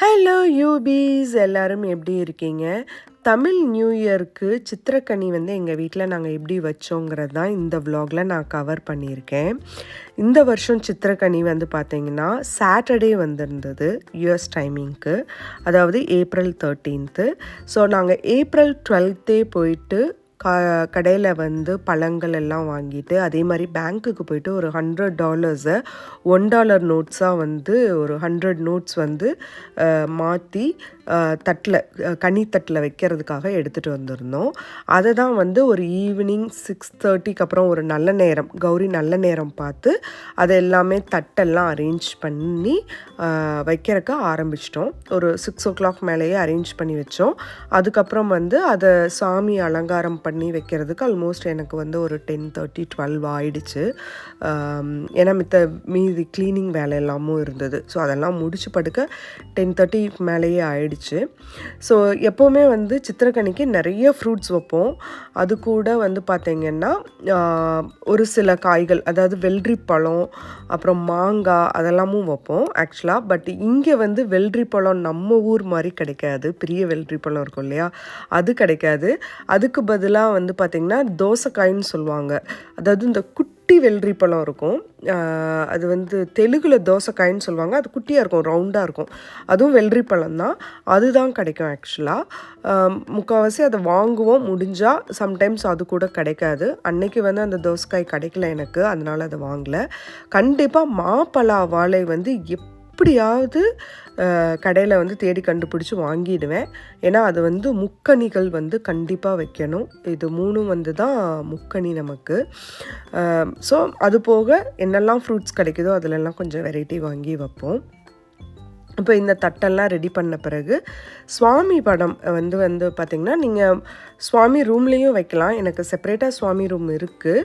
Hello யூபீஸ் எல்லாரும் எப்படி இருக்கீங்க? தமிழ் நியூ இயருக்கு சித்திரக்கனி வந்து எங்கள் வீட்டில் நாங்கள் எப்படி வச்சோங்கிறது தான் இந்த vlogல நான் கவர் பண்ணியிருக்கேன். இந்த வருஷம் சித்திரக்கனி வந்து பார்த்திங்கன்னா சாட்டர்டே வந்திருந்தது யுஎஸ் டைமிங்க்கு, அதாவது ஏப்ரல் 13. ஸோ நாங்கள் ஏப்ரல் 12 போயிட்டு கடையில் வந்து பழங்கள் எல்லாம் வாங்கிட்டு, அதே மாதிரி பேங்க்குக்கு போயிட்டு ஒரு $100 $1 நோட்ஸாக வந்து ஒரு 100 நோட்ஸ் வந்து மாற்றி தட்டில் கனித்தட்டில் வைக்கிறதுக்காக எடுத்துகிட்டு வந்திருந்தோம். அதை தான் வந்து ஒரு ஈவினிங் 6:30க்கு அப்புறம் ஒரு நல்ல நேரம், கௌரி நல்ல நேரம் பார்த்து அதை எல்லாமே தட்டெல்லாம் அரேஞ்ச் பண்ணி வைக்கிறதுக்கு ஆரம்பிச்சிட்டோம். ஒரு 6 o'clock மேலேயே அரேஞ்ச் பண்ணி வச்சோம். அதுக்கப்புறம் வந்து அதை சாமி அலங்காரம் பண்ணி வைக்கிறதுக்கு ஆல்மோஸ்ட் எனக்கு வந்து ஒரு 10:30 12 ஆயிடுச்சு. ஏன்னா மீதி க்ளீனிங் வேலை எல்லாமும் இருந்தது. ஸோ அதெல்லாம் முடிச்சு படுக்க 10:30 மேலேயே ஆயிடுச்சு. ஸோ எப்போவுமே வந்து சித்திரக்கனிக்கு நிறைய ஃப்ரூட்ஸ் வைப்போம். அது கூட வந்து பார்த்திங்கன்னா ஒரு சில காய்கள், அதாவது வெள்ளரி பழம், அப்புறம் மாங்காய் அதெல்லாமும் வைப்போம் ஆக்சுவலாக. பட் இங்கே வந்து வெள்ளரி பழம் நம்ம ஊர் மாதிரி கிடைக்காது. பெரிய வெள்ளரி பழம் இருக்கும் இல்லையா, அது கிடைக்காது. அதுக்கு பதிலாக வந்து பார்த்திங்கன்னா தோசைக்காயின்னு சொல்லுவாங்க. அதாவது இந்த குட்டி வெள்ளரி பழம் இருக்கும், அது வந்து தெலுங்குல தோசைக்காயின்னு சொல்லுவாங்க. அது குட்டியாக இருக்கும், ரவுண்டாக இருக்கும். அதுவும் வெள்ளரி பழம் தான், அதுதான் கிடைக்கும் ஆக்சுவலாக. முக்கால்வாசி அதை வாங்குவோம், முடிஞ்சால் சம்டைம்ஸ் அது கூட கிடைக்காது. அன்னைக்கு வந்து அந்த தோசைக்காய் கிடைக்கல எனக்கு, அதனால் அதை வாங்கலை. கண்டிப்பாக மாப்பழா வாழை வந்து எப்படியாவது கடையில் வந்து தேடி கண்டுபிடிச்சி வாங்கிடுவேன். ஏன்னா அது வந்து முக்கணிகள் வந்து கண்டிப்பாக வைக்கணும். இது 3 வந்து தான் முக்கணி நமக்கு. ஸோ அது போக என்னெல்லாம் ஃப்ரூட்ஸ் கிடைக்குதோ அதிலெல்லாம் கொஞ்சம் வெரைட்டி வாங்கி வைப்போம். இப்போ இந்த தட்டெல்லாம் ரெடி பண்ண பிறகு சுவாமி படம் வந்து பார்த்திங்கன்னா நீங்கள் சுவாமி ரூம்லேயும் வைக்கலாம். எனக்கு செப்பரேட்டாக சுவாமி ரூம் இருக்குது.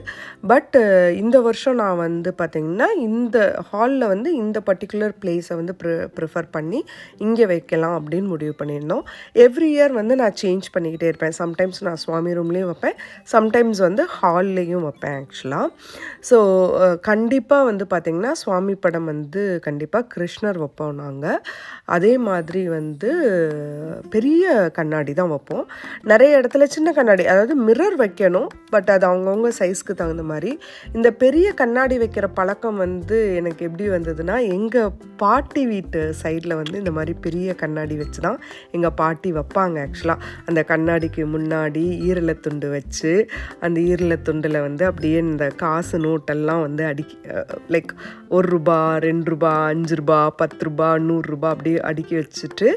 பட் இந்த வருஷம் நான் வந்து பார்த்திங்கன்னா இந்த ஹாலில் வந்து இந்த பர்டிகுலர் பிளேஸை வந்து ப்ரிஃபர் பண்ணி இங்கே வைக்கலாம் அப்படின்னு முடிவு பண்ணியிருந்தோம். எவ்ரி இயர் வந்து நான் சேஞ்ச் பண்ணிக்கிட்டே இருப்பேன். சம்டைம்ஸ் நான் சுவாமி ரூம்லேயும் வைப்பேன், சம்டைம்ஸ் வந்து ஹால்லேயும் வைப்பேன் ஆக்சுவலாக. ஸோ கண்டிப்பாக வந்து பார்த்திங்கன்னா சுவாமி படம் வந்து கண்டிப்பாக கிருஷ்ணர் வைப்போம் நாங்கள். அதே மாதிரி வந்து பெரிய கண்ணாடி தான் வைப்போம். நிறைய இடத்துல சின்ன கண்ணாடி, அதாவது மிரர் வைக்கணும், பட் அது அவங்கவுங்க சைஸ்க்கு தகுந்த மாதிரி. இந்த பெரிய கண்ணாடி வைக்கிற பழக்கம் வந்து எனக்கு எப்படி வந்ததுன்னா, எங்கள் பாட்டி வீட்டு சைடில் வந்து இந்த மாதிரி பெரிய கண்ணாடி வச்சு தான் எங்கள் பாட்டி வைப்பாங்க ஆக்சுவலாக. அந்த கண்ணாடிக்கு முன்னாடி ஈரலத்துண்டு வச்சு, அந்த ஈரலத்துண்டில் வந்து அப்படியே இந்த காசு நோட்டெல்லாம் வந்து லைக் ₹1 ₹2 ₹5 ₹10 ₹100 அப்படியே அடுக்கி வச்சுட்டு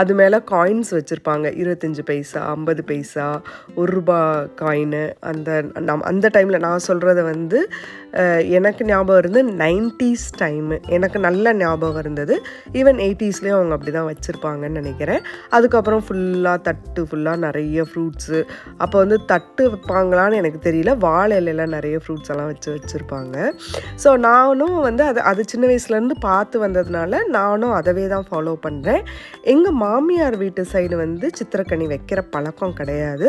அது மேலே காயின்ஸ் வச்சுருப்பாங்க. 25 பைசா, 50 பைசா, ₹1 காயினு. அந்த டைமில் நான் சொல்கிறத வந்து எனக்கு ஞாபகம் இருந்து 90s டைமு எனக்கு நல்ல ஞாபகம் இருந்தது. ஈவன் 80sலேயும் அவங்க அப்படி தான் வச்சுருப்பாங்கன்னு நினைக்கிறேன். அதுக்கப்புறம் ஃபுல்லாக தட்டு ஃபுல்லாக நிறைய ஃப்ரூட்ஸு. அப்போ வந்து தட்டு வைப்பாங்களான்னு எனக்கு தெரியல, வாழை இலையில் நிறைய ஃப்ரூட்ஸ் எல்லாம் வச்சுருப்பாங்க. ஸோ நானும் வந்து அது சின்ன வயசுலேருந்து பார்த்து வந்ததுனால நானும் அதவே தான் ஃபாலோ பண்ணுறேன். எங்கள் மாமியார் வீட்டு சைடு வந்து சித்திரக்கனி வைக்கிற பழக்கம் கிடையாது.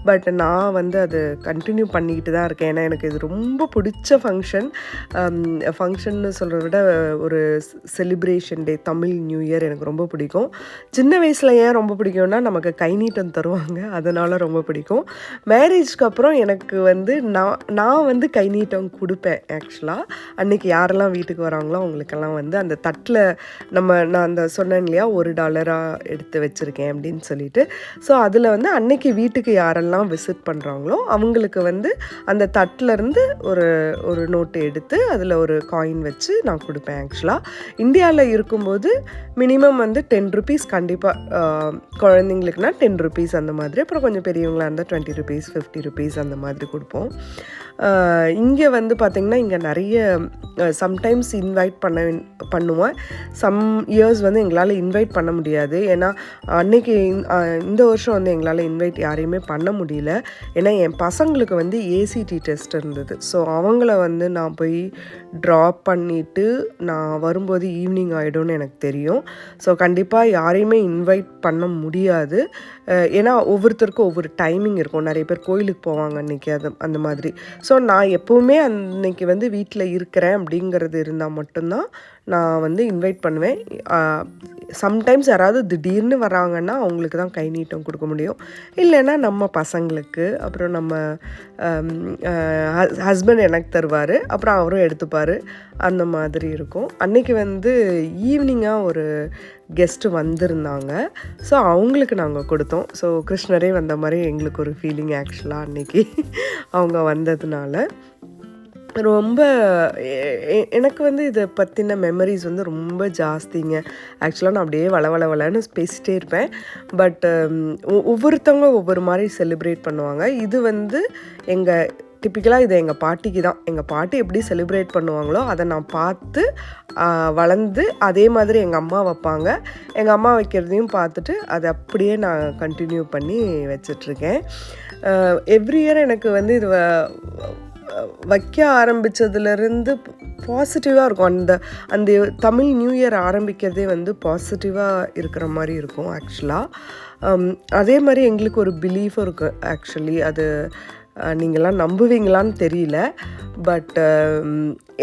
பட் நான் வந்து அது கண்டினியூ பண்ணிக்கிட்டு தான் இருக்கேன். ஏன்னா எனக்கு இது ரொம்ப பிடிச்ச ஃபங்க்ஷன்னு சொல்கிறத விட ஒரு செலிப்ரேஷன் டே, தமிழ் நியூ இயர் எனக்கு ரொம்ப பிடிக்கும். சின்ன வயசில் ஏன் ரொம்ப பிடிக்கும்னா, நமக்கு கை நீட்டம் தருவாங்க, அதனால் ரொம்ப பிடிக்கும். மேரேஜ்க்கு அப்புறம் எனக்கு வந்து நான் வந்து கை நீட்டம் கொடுப்பேன் ஆக்சுவலாக. அன்றைக்கி யாரெல்லாம் வீட்டுக்கு வராங்களோ அவங்களுக்கெல்லாம் வந்து அந்த தட்டில் நான் அந்த சொன்னேன் இல்லையா, $1 எடுத்து வச்சுருக்கேன் அப்படின்னு சொல்லிட்டு. ஸோ அதில் வந்து அன்னைக்கு வீட்டுக்கு யாரெல்லாம் விசிட் பண்ணுறாங்களோ அவங்களுக்கு வந்து அந்த தட்டிலேருந்து ஒரு நோட்டு எடுத்து அதில் ஒரு காயின் வச்சு நான் கொடுப்பேன் ஆக்சுவலாக. இந்தியாவில் இருக்கும்போது மினிமம் வந்து ₹10 கண்டிப்பாக, குழந்தைங்களுக்குனா ₹10 அந்த மாதிரி. அப்புறம் கொஞ்சம் பெரியவங்களாக இருந்தால் ₹20 ₹50 அந்த மாதிரி கொடுப்போம். இங்கே வந்து பார்த்திங்கன்னா இங்கே நிறைய சம்டைம்ஸ் இன்வைட் பண்ணுவேன். சம் இயர்ஸ் வந்து எங்களால் இன்வைட் பண்ண முடியாது. ஏன்னா அன்றைக்கி இந்த வருஷம் வந்து எங்களால் இன்வைட் யாரையுமே பண்ண முடியல. ஏன்னா என் பசங்களுக்கு வந்து ஏசிடி டெஸ்ட் இருந்தது. ஸோ அவங்கள வந்து நான் போய் ட்ராப் பண்ணிவிட்டு நான் வரும்போது ஈவினிங் ஆகிடும்னு எனக்கு தெரியும். ஸோ கண்டிப்பாக யாரையுமே இன்வைட் பண்ண முடியாது. ஏன்னா ஒவ்வொருத்தருக்கும் ஒவ்வொரு டைமிங் இருக்கும். நிறைய பேர் கோயிலுக்கு போவாங்க அன்றைக்கி, அந்த மாதிரி. ஸோ நான் எப்போவுமே அன்றைக்கி வந்து வீட்டில் இருக்கிறேன் அப்படிங்கிறது இருந்தால் மட்டும்தான் நான் வந்து இன்வைட் பண்ணுவேன். சம்டைம்ஸ் யாராவது திடீர்னு வராங்கன்னா அவங்களுக்கு தான் கை நீட்டம் கொடுக்க முடியும். இல்லைன்னா நம்ம பசங்களுக்கு, அப்புறம் நம்ம ஹஸ்பண்ட் எனக்கு தருவார், அப்புறம் அவரும் எடுத்துப்பார். அந்த மாதிரி இருக்கும். அன்றைக்கி வந்து ஈவினிங்காக ஒரு கெஸ்ட்டு வந்திருந்தாங்க. ஸோ அவங்களுக்கு நாங்கள் கொடுத்தோம். ஸோ கிருஷ்ணரே வந்த மாதிரி எங்களுக்கு ஒரு ஃபீலிங் ஆக்சுவலாக அன்றைக்கி அவங்க வந்ததுனால. ரொம்ப எனக்கு வந்து இதை பற்றின மெமரிஸ் வந்து ரொம்ப ஜாஸ்திங்க. ஆக்சுவலாக நான் அப்படியே வளன்னு பேசிகிட்டே இருப்பேன். பட் ஒவ்வொருத்தவங்க ஒவ்வொரு மாதிரி செலிப்ரேட் பண்ணுவாங்க. இது வந்து டிப்பிக்கலாக இது எங்கள் பாட்டிக்கு தான். எங்கள் பாட்டி எப்படி செலிப்ரேட் பண்ணுவாங்களோ அதை நான் பார்த்து வளர்ந்து அதே மாதிரி எங்கள் அம்மா வைப்பாங்க. எங்கள் அம்மா வைக்கிறதையும் பார்த்துட்டு அதை அப்படியே நான் கண்டினியூ பண்ணி வச்சிட்ருக்கேன். எவ்ரி இயர் எனக்கு வந்து இது வைக்க ஆரம்பித்ததுலேருந்து பாசிட்டிவாக இருக்கும். அந்த தமிழ் நியூ இயர் ஆரம்பிக்கிறதே வந்து பாசிட்டிவாக இருக்கிற மாதிரி இருக்கும் ஆக்சுவலாக. அதே மாதிரி எங்களுக்கு ஒரு பிலீஃபும் இருக்குது ஆக்சுவலி. அது நீங்களாம் நம்புவீங்களான்னு தெரியல. பட்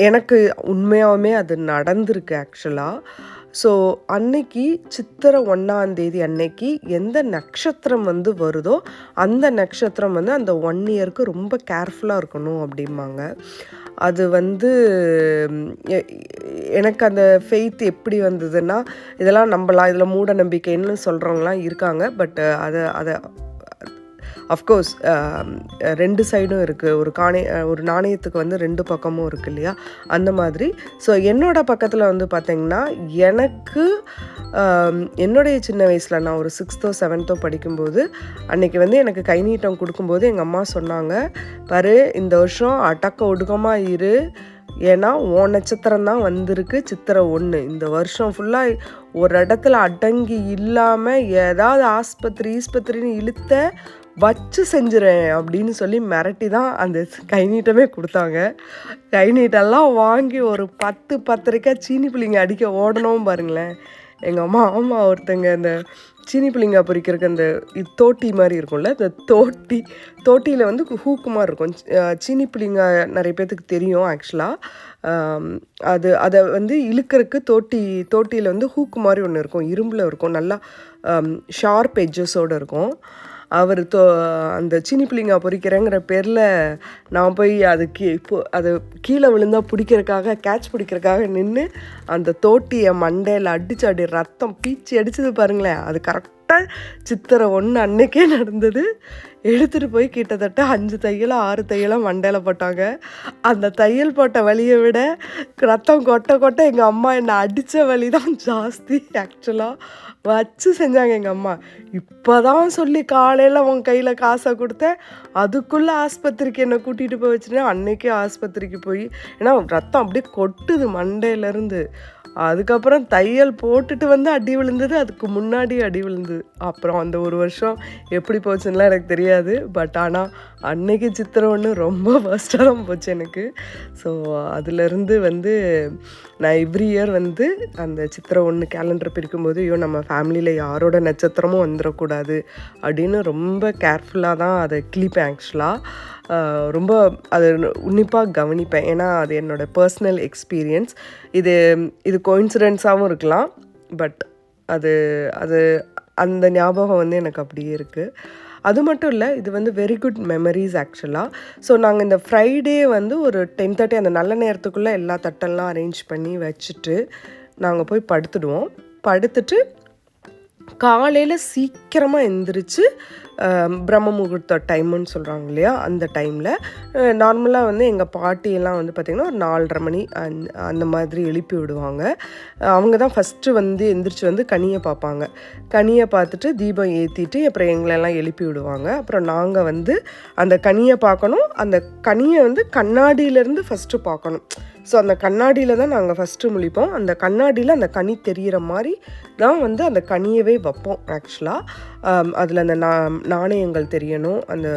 எனக்கு உண்மையாகவுமே அது நடந்திருக்கு ஆக்சுவலாக. ஸோ அன்னைக்கு சித்திரை 1 அன்னைக்கு எந்த நட்சத்திரம் வந்து வருதோ அந்த நட்சத்திரம் வந்து அந்த 1 இயருக்கு ரொம்ப கேர்ஃபுல்லாக இருக்கணும் அப்படிம்பாங்க. அது வந்து எனக்கு அந்த ஃபெய்த் எப்படி வந்ததுன்னா, இதெல்லாம் நம்பலாம், இதில் மூட நம்பிக்கைன்னு சொல்கிறவங்களாம் இருக்காங்க. பட் அதை அஃப்கோர்ஸ் 2 சைடும் இருக்குது. ஒரு நாணயத்துக்கு வந்து 2 பக்கமும் இருக்குது இல்லையா, அந்த மாதிரி. ஸோ என்னோடய பக்கத்தில் வந்து பார்த்திங்கன்னா, எனக்கு என்னுடைய சின்ன வயசில் நான் ஒரு 6th or 7th படிக்கும்போது அன்றைக்கி வந்து எனக்கு கை நீட்டம் கொடுக்கும்போது எங்கள் அம்மா சொன்னாங்க, பாரு இந்த வருஷம் அடக்க ஒடுக்கமாக இரு, ஏன்னா உன் நட்சத்திரம் தான் வந்திருக்கு சித்திரை 1. இந்த வருஷம் ஃபுல்லாக ஒரு இடத்துல அடங்கி இல்லாமல் ஏதாவது ஆஸ்பத்திரின்னு இழுத்த வச்சு செஞ்சுறேன் அப்படின்னு சொல்லி மிரட்டி தான் அந்த கை நீட்டமே கொடுத்தாங்க. கை நீட்டெல்லாம் வாங்கி ஒரு 10-10:30 சீனி புளிங்க அடிக்க ஓடணும் பாருங்களேன் எங்கள் அம்மா. ஆமாம், ஒருத்தங்க இந்த சீனி புளிங்க பொரிக்கிறதுக்கு அந்த தோட்டி மாதிரி இருக்கும்ல, இந்த தோட்டியில் வந்து ஹூக்கு மாதிரி இருக்கும். சீனி புளிங்க நிறைய பேர்த்துக்கு தெரியும் ஆக்சுவலாக. அதை வந்து இழுக்கிறதுக்கு தோட்டியில் வந்து ஹூக்கு மாதிரி ஒன்று இருக்கும், இரும்பில் இருக்கும், நல்லா ஷார்ப் எட்ஜஸோடு இருக்கும். அவர் அந்த சீனி புளிங்கா பொரிக்கிறேங்கிற பேரில் நான் போய் அது கீழே விழுந்தால் கேட்ச் பிடிக்கிறதுக்காக நின்று அந்த தோட்டியை மண்டையில் அடி ரத்தம் பீச்சி அடிச்சது பாருங்களேன். அது கரெக்டாக சித்திரை 1 அன்னைக்கே நடந்தது. எடுத்துகிட்டு போய் கிட்டத்தட்ட 5 தையலோ 6 தையலோ மண்டையில் போட்டாங்க. அந்த தையல் போட்ட வலியை விட ரத்தம் கொட்ட எங்கள் அம்மா என்னை அடித்த வலி தான் ஜாஸ்தி ஆக்சுவலாக. வச்சு செஞ்சாங்க எங்கள் அம்மா. இப்போ தான் சொல்லி காலையில் உன் கையில் காசை கொடுத்தேன், அதுக்குள்ளே ஆஸ்பத்திரிக்கு என்னை கூட்டிகிட்டு போய் வச்சுட்டேன். அன்றைக்கே ஆஸ்பத்திரிக்கு போய், ஏன்னா ரத்தம் அப்படியே கொட்டுது மண்டையிலேருந்து. அதுக்கப்புறம் தையல் போட்டுட்டு வந்து அடி விழுந்தது, அதுக்கு முன்னாடி அடி விழுந்தது. அப்புறம் அந்த ஒரு வருஷம் எப்படி போச்சுன்னெலாம் எனக்கு தெரியாது. பட் ஆனால் அன்னைக்கு சித்திரை 1 ரொம்ப ஃபர்ஸ்ட்டாக தான் போச்சு எனக்கு. ஸோ அதுலேருந்து வந்து நான் எவ்ரி இயர் வந்து அந்த சித்திரை 1 கேலண்டர் பிரிக்கும்போது, ஐயோ நம்ம ஃபேமிலியில் யாரோட நட்சத்திரமும் வந்துடக்கூடாது அப்படின்னு ரொம்ப கேர்ஃபுல்லாக தான் அதை கிளிப்பேன் ஆக்சுவலாக. ரொம்ப அது உன்னிப்பாக கவனிப்பேன். ஏன்னா அது என்னோடய பர்சனல் எக்ஸ்பீரியன்ஸ். இது கோயின்சிடென்ஸாகவும் இருக்கலாம். பட் அது அந்த ஞாபகம் வந்து எனக்கு அப்படியே இருக்குது. அது மட்டும் இல்லை, இது வந்து வெரி குட் மெமரிஸ் ஆக்சுவலாக. ஸோ நாங்கள் இந்த ஃப்ரைடே வந்து ஒரு 10:30 அந்த நல்ல நேரத்துக்குள்ளே எல்லா தட்டெல்லாம் அரேஞ்ச் பண்ணி வச்சுட்டு நாங்கள் போய் படுத்துடுவோம். படுத்துட்டு காலையில் சீக்கிரமாக எந்திரிச்சு பிரம்ம முகூர்த்த டைமுன்னு சொல்கிறாங்க இல்லையா, அந்த டைமில் நார்மலாக வந்து எங்கள் பாட்டியெல்லாம் வந்து பார்த்திங்கன்னா ஒரு 4:30 மணி அந்த மாதிரி எழுப்பி விடுவாங்க. அவங்க தான் ஃபஸ்ட்டு வந்து எந்திரிச்சு வந்து கனியை பார்ப்பாங்க. கனியை பார்த்துட்டு தீபம் ஏற்றிட்டு அப்புறம் எங்களெல்லாம் எழுப்பி விடுவாங்க. அப்புறம் நாங்கள் வந்து அந்த கனியை பார்க்கணும். அந்த கனியை வந்து கண்ணாடியிலேருந்து ஃபஸ்ட்டு பார்க்கணும். ஸோ அந்த கண்ணாடியில் தான் நாங்கள் ஃபஸ்ட்டு முழிப்போம். அந்த கண்ணாடியில் அந்த கனி தெரிகிற மாதிரி தான் வந்து அந்த கனியவே வைப்போம் ஆக்சுவலாக. அதில் அந்த நாணயங்கள் தெரியணும், அந்த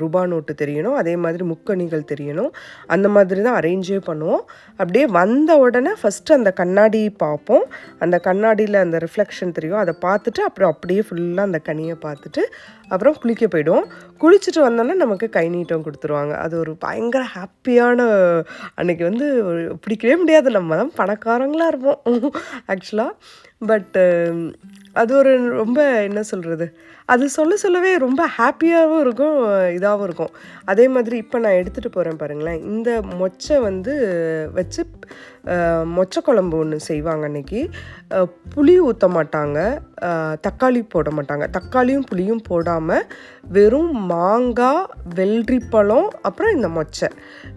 ரூபா நோட்டு தெரியணும், அதே மாதிரி முக்கணிகள் தெரியணும். அந்த மாதிரி தான் அரேஞ்சே பண்ணுவோம். அப்படியே வந்த உடனே ஃபஸ்ட்டு அந்த கண்ணாடி பார்ப்போம். அந்த கண்ணாடியில் அந்த ரிஃப்ளெக்ஷன் தெரியும், அதை பார்த்துட்டு அப்புறம் அப்படியே ஃபுல்லாக அந்த கனியை பார்த்துட்டு அப்புறம் குளிக்க போயிடுவோம். குளிச்சுட்டு வந்தோன்னா நமக்கு கை நீட்டம் கொடுத்துருவாங்க. அது ஒரு பயங்கர ஹாப்பியான அன்றைக்கி வந்து பிடிக்கவே முடியாது. நம்ம தான் பணக்காரங்களாக இருப்போம் ஆக்சுவலாக. பட்டு அது ஒரு ரொம்ப என்ன சொல்கிறது, அது சொல்லவே ரொம்ப ஹாப்பியாகவும் இருக்கும், இதாகவும் இருக்கும். அதே மாதிரி இப்போ நான் எடுத்துகிட்டு போகிறேன் பாருங்களேன். இந்த மொச்சை வந்து வச்சு மொச்சை குழம்பு ஒன்று செய்வாங்க அன்றைக்கி. புளி ஊற்ற மாட்டாங்க, தக்காளி போட மாட்டாங்க. தக்காளியும் புளியும் போடாமல் வெறும் மாங்காய், வெள்ளரி பழம், அப்புறம் இந்த மொச்சை,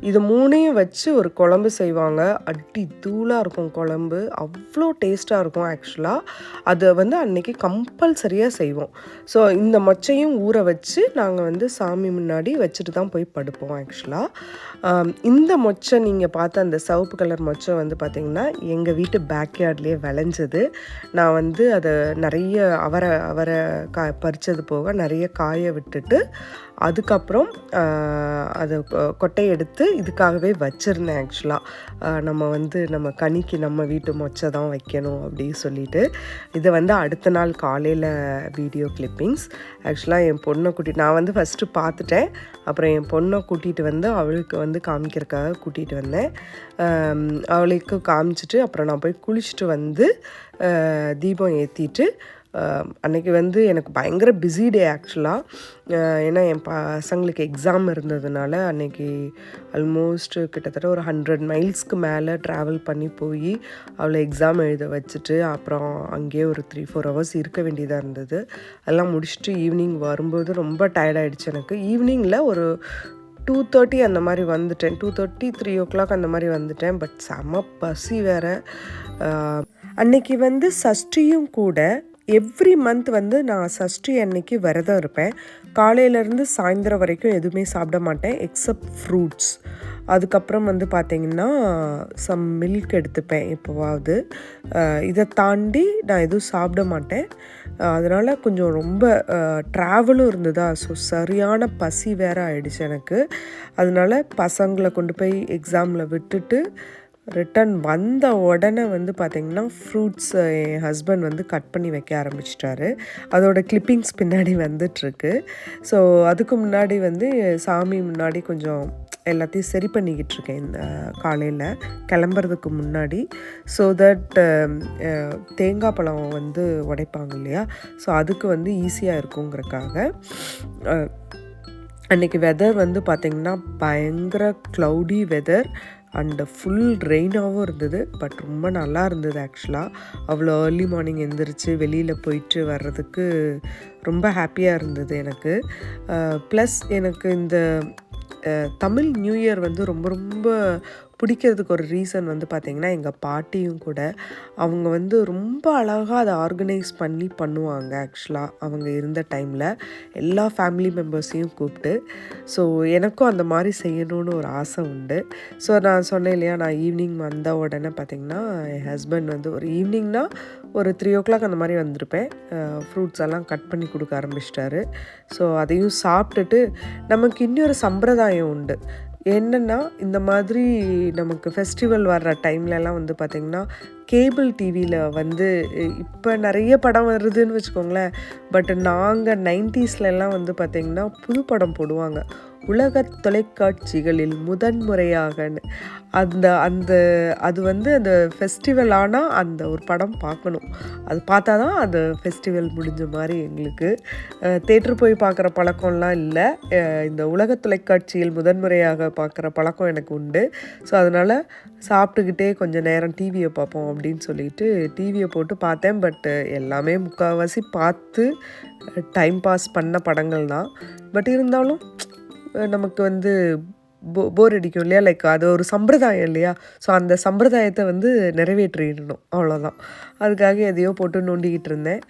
இது 3ஐயும் வச்சு ஒரு குழம்பு செய்வாங்க. அடி தூளாக இருக்கும் குழம்பு, அவ்வளோ டேஸ்ட்டாக இருக்கும் ஆக்சுவலாக. அதை வந்து அன்றைக்கி கம்பல்சரியாக செய்வோம். ஸோ இந்த மொச்சையும் ஊற வச்சு நாங்கள் வந்து சாமி முன்னாடி வச்சுட்டு தான் போய் படுப்போம் ஆக்சுவலாக. இந்த மொச்சை நீங்கள் பார்த்த அந்த சிவப்பு கலர் மொச்சை வந்து பார்த்திங்கன்னா எங்கள் வீட்டு பேக்யார்ட்லேயே விளைஞ்சது. நான் வந்து அதை நிறைய அவரை பறித்தது போக நிறைய காய விட்டுட்டு அதுக்கப்புறம் அதை கொட்டையை எடுத்து இதுக்காகவே வச்சுருந்தேன் ஆக்சுவலாக. நம்ம கனிக்கு நம்ம வீட்டு மொச்சை தான் வைக்கணும் அப்படின்னு சொல்லிட்டு. இதை வந்து அடுத்த நாள் காலையில் வீடியோ கிளிப்பிங்ஸ். ஆக்சுவலாக என் பொண்ணை நான் வந்து ஃபஸ்ட்டு பார்த்துட்டேன். அப்புறம் என் பொண்ணை கூட்டிகிட்டு வந்து அவளுக்கு வந்து காமிக்கிறதுக்காக கூட்டிகிட்டு வந்தேன். அவளுக்கு காமிச்சிட்டு அப்புறம் நான் போய் குளிச்சுட்டு வந்து தீபம் ஏற்றிட்டு அன்றைக்கி வந்து எனக்கு பயங்கர பிஸி டே ஆக்சுவலாக. ஏன்னா என் பசங்களுக்கு எக்ஸாம் இருந்ததுனால அன்றைக்கி ஆல்மோஸ்ட் கிட்டத்தட்ட ஒரு 100 மைல்ஸ்க்கு மேலே ட்ராவல் பண்ணி போய் அவளை எக்ஸாம் எழுத வச்சுட்டு அப்புறம் அங்கேயே ஒரு 3-4 ஹவர்ஸ் இருக்க வேண்டியதாக இருந்தது. அதெல்லாம் முடிச்சுட்டு ஈவினிங் வரும்போது ரொம்ப டயர்டாயிடுச்சு எனக்கு. ஈவினிங்கில் ஒரு 2:30 அந்த மாதிரி வந்துட்டேன். 2:30, 3 o'clock அந்த மாதிரி வந்துட்டேன். பட் செம பசி வேறு. அன்றைக்கி வந்து சஷ்டியும் கூட. எவ்ரி மந்த் வந்து நான் சஷ்டி அன்னைக்கு விரதம் இருப்பேன். காலையிலேருந்து சாயந்தரம் வரைக்கும் எதுவுமே சாப்பிட மாட்டேன் எக்ஸப்ட் ஃப்ரூட்ஸ். அதுக்கப்புறம் வந்து பார்த்திங்கன்னா சம் மில்க் எடுத்துப்பேன் எப்போவாவது. இதை தாண்டி நான் எதுவும் சாப்பிட மாட்டேன். அதனால் கொஞ்சம் ரொம்ப ட்ராவலும் இருந்ததா, ஸோ சரியான பசி வேறு ஆயிடுச்சு எனக்கு. அதனால் பசங்களை கொண்டு போய் எக்ஸாமில் விட்டுட்டு ரிட்டன் வந்த உடனே வந்து பார்த்திங்கன்னா ஃப்ரூட்ஸ் என் ஹஸ்பண்ட் வந்து கட் பண்ணி வைக்க ஆரம்பிச்சிட்டாரு. அதோட கிளிப்பிங்ஸ் பின்னாடி வந்துட்டுருக்கு. ஸோ அதுக்கு முன்னாடி வந்து சாமி முன்னாடி கொஞ்சம் எல்லாத்தையும் சரி பண்ணிக்கிட்டு இருக்கேன் இந்த காலையில் கிளம்புறதுக்கு முன்னாடி. ஸோ தட் தேங்காய் பழம் வந்து உடைப்பாங்க இல்லையா, ஸோ அதுக்கு வந்து ஈஸியாக இருக்குங்கிறக்காக. அன்றைக்கி வெதர் வந்து பார்த்திங்கன்னா பயங்கர க்ளவுடி வெதர் அண்டு ஃபுல் ரெயினாகவும் இருந்தது. பட் ரொம்ப நல்லா இருந்தது ஆக்சுவலாக. அவ்வளோ ஏர்லி மார்னிங் எழுந்திரிச்சு வெளியில் போயிட்டு வர்றதுக்கு ரொம்ப ஹாப்பியாக இருந்தது எனக்கு. ப்ளஸ் எனக்கு இந்த தமிழ் நியூ இயர் வந்து ரொம்ப ரொம்ப பிடிக்கிறதுக்கு ஒரு ரீசன் வந்து பார்த்திங்கன்னா எங்கள் பாட்டியும் கூட. அவங்க வந்து ரொம்ப அழகாக அதை ஆர்கனைஸ் பண்ணி பண்ணுவாங்க ஆக்சுவலாக. அவங்க இருந்த டைமில் எல்லா ஃபேமிலி மெம்பர்ஸையும் கூப்பிட்டு. ஸோ எனக்கும் அந்த மாதிரி செய்யணுன்னு ஒரு ஆசை உண்டு. ஸோ நான் சொன்னேன் இல்லையா, நான் ஈவினிங் வந்த உடனே பார்த்திங்கன்னா என் ஹஸ்பண்ட் வந்து ஒரு ஈவினிங்னால் ஒரு 3 o'clock அந்த மாதிரி வந்திருப்பேன். ஃப்ரூட்ஸ் எல்லாம் கட் பண்ணி கொடுக்க ஆரம்பிச்சிட்டாரு. ஸோ அதையும் சாப்பிட்டுட்டு நமக்கு இன்னொரு சம்பிரதாயம் உண்டு. என்னென்னா இந்த மாதிரி நமக்கு ஃபெஸ்டிவல் வர்ற டைம்லலாம் வந்து பார்த்திங்கன்னா கேபிள் டிவியில் வந்து இப்போ நிறைய படம் வருதுன்னு வச்சுக்கோங்களேன். பட் நாங்கள் 90sலாம் வந்து பார்த்திங்கன்னா புது படம் போடுவாங்க. உலக தொலைக்காட்சிகளில் முதன்முறையாகன்னு அது வந்து அந்த ஃபெஸ்டிவல் ஆனால் அந்த ஒரு படம் பார்க்கணும். அது பார்த்தா தான் அந்த ஃபெஸ்டிவல் முடிஞ்ச மாதிரி எங்களுக்கு. தேட்டர் போய் பார்க்குற பழக்கம்லாம் இல்லை. இந்த உலக தொலைக்காட்சியில் முதன்முறையாக பார்க்குற பழக்கம் எனக்கு உண்டு. ஸோ அதனால் சாப்பிட்டுக்கிட்டே கொஞ்சம் நேரம் டிவியை பார்ப்போம் அப்படின்னு சொல்லிட்டு டிவியை போட்டு பார்த்தேன். பட் எல்லாமே முக்கால்வாசி பார்த்து டைம் பாஸ் பண்ண படங்கள் தான். பட் இருந்தாலும் நமக்கு வந்து போர் அடிக்கும் இல்லையா, லைக் அது ஒரு சம்பிரதாயம் இல்லையா. ஸோ அந்த சம்பிரதாயத்தை வந்து நிறைவேற்றிடணும், அவ்வளோதான். அதுக்காக எதையோ போட்டு நோண்டிக்கிட்டு இருந்தேன்.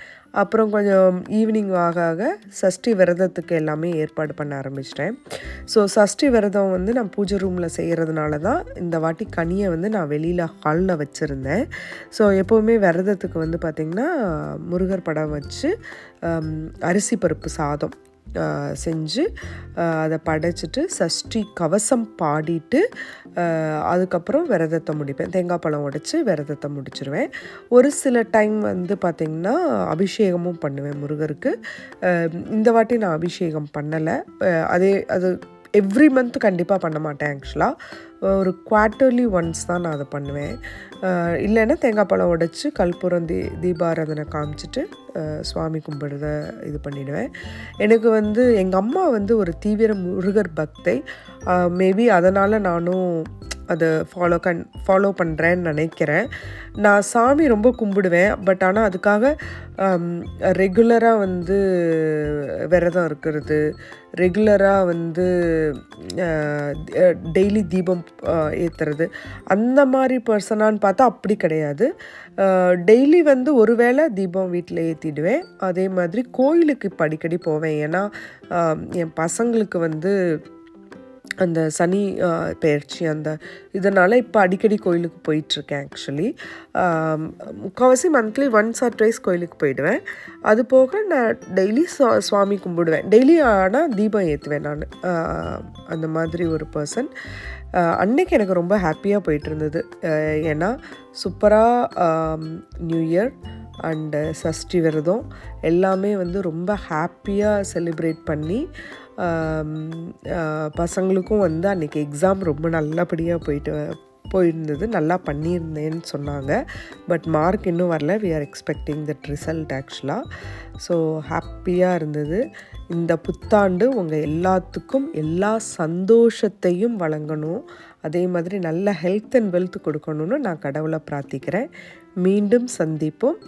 அப்புறம் கொஞ்சம் ஈவினிங் ஆக ஆக சஷ்டி விரதத்துக்கு எல்லாமே ஏற்பாடு பண்ண ஆரம்பிச்சிட்டேன். ஸோ சஷ்டி விரதம் வந்து நான் பூஜை ரூமில் செய்கிறதுனால தான் இந்த வாட்டி கனியை வந்து நான் வெளியில் ஹாலில் வச்சுருந்தேன். ஸோ எப்போவுமே விரதத்துக்கு வந்து பார்த்திங்கன்னா முருகர் படம் வச்சு அரிசி பருப்பு சாதம் செஞ்சு அதை படைச்சிட்டு சஷ்டி கவசம் பாடிட்டு அதுக்கப்புறம் விரதத்தை முடிப்பேன். தேங்காய் பழம் உடைச்சி விரதத்தை முடிச்சிருவேன். ஒரு சில டைம் வந்து பார்த்திங்கன்னா அபிஷேகமும் பண்ணுவேன் முருகருக்கு. இந்த வாட்டி நான் அபிஷேகம் பண்ணலை. அது எவ்ரி மந்த் கண்டிப்பாக பண்ண மாட்டேன். ஆக்சுவலாக ஒரு குவார்ட்டர்லி ஒன்ஸ் தான் நான் அதை பண்ணுவேன். இல்லைன்னா தேங்காய் பழம் உடைச்சி கற்பூரம் தீபாராதனை காமிச்சிட்டு சுவாமி கும்பிடுறத இது பண்ணிவிடுவேன். எனக்கு வந்து எங்கள் அம்மா வந்து ஒரு தீவிர முருகர் பக்தை. மேபி அதனால் நானும் அதை ஃபாலோ பண்ணுறேன்னு நினைக்கிறேன். நான் சாமி ரொம்ப கும்பிடுவேன். பட் ஆனால் அதுக்காக ரெகுலராக வந்து விரதம் இருக்கிறது, ரெகுலராக வந்து டெய்லி தீபம் ஏற்றுறது அந்த மாதிரி பர்சனான்னு பார்த்தா அப்படி கிடையாது. டெய்லி வந்து ஒரு வேளை தீபம் வீட்டில் ஏற்றிடுவேன். அதே மாதிரி கோயிலுக்கு இப்போ அடிக்கடி போவேன். ஏன்னா என் பசங்களுக்கு வந்து அந்த சனி பெயர்ச்சி அந்த இதனால் இப்போ அடிக்கடி கோயிலுக்கு போயிட்டுருக்கேன். ஆக்சுவலி முக்கால்வாசி மந்த்லி ஒன்ஸ் ஆர் ட்வைஸ் கோயிலுக்கு போயிடுவேன். அது போக நான் டெய்லி சுவாமி கும்பிடுவேன். டெய்லி ஆனால் தீபம் ஏற்றுவேன் நான். அந்த மாதிரி ஒரு பர்சன். அன்னைக்கு எனக்கு ரொம்ப ஹாப்பியாக போயிட்டு இருந்தது. ஏன்னா சூப்பராக நியூ இயர் அண்டு சஷ்டி விரதம் எல்லாமே வந்து ரொம்ப ஹாப்பியாக செலிப்ரேட் பண்ணி பசங்களுக்கும் வந்து அன்றைக்கி எக்ஸாம் ரொம்ப நல்லபடியாக போயிருந்தது. நல்லா பண்ணியிருந்தேன்னு சொன்னாங்க. பட் மார்க் இன்னும் வரல. We are expecting that result ஆக்சுவலாக. ஸோ ஹாப்பியாக இருந்தது. இந்த புத்தாண்டு உங்கள் எல்லாத்துக்கும் எல்லா சந்தோஷத்தையும் வழங்கணும். அதே மாதிரி நல்ல ஹெல்த் அண்ட் வெல்த் கொடுக்கணும்னு நான் கடவுளை பிரார்த்திக்கிறேன். மீண்டும் சந்திப்போம்.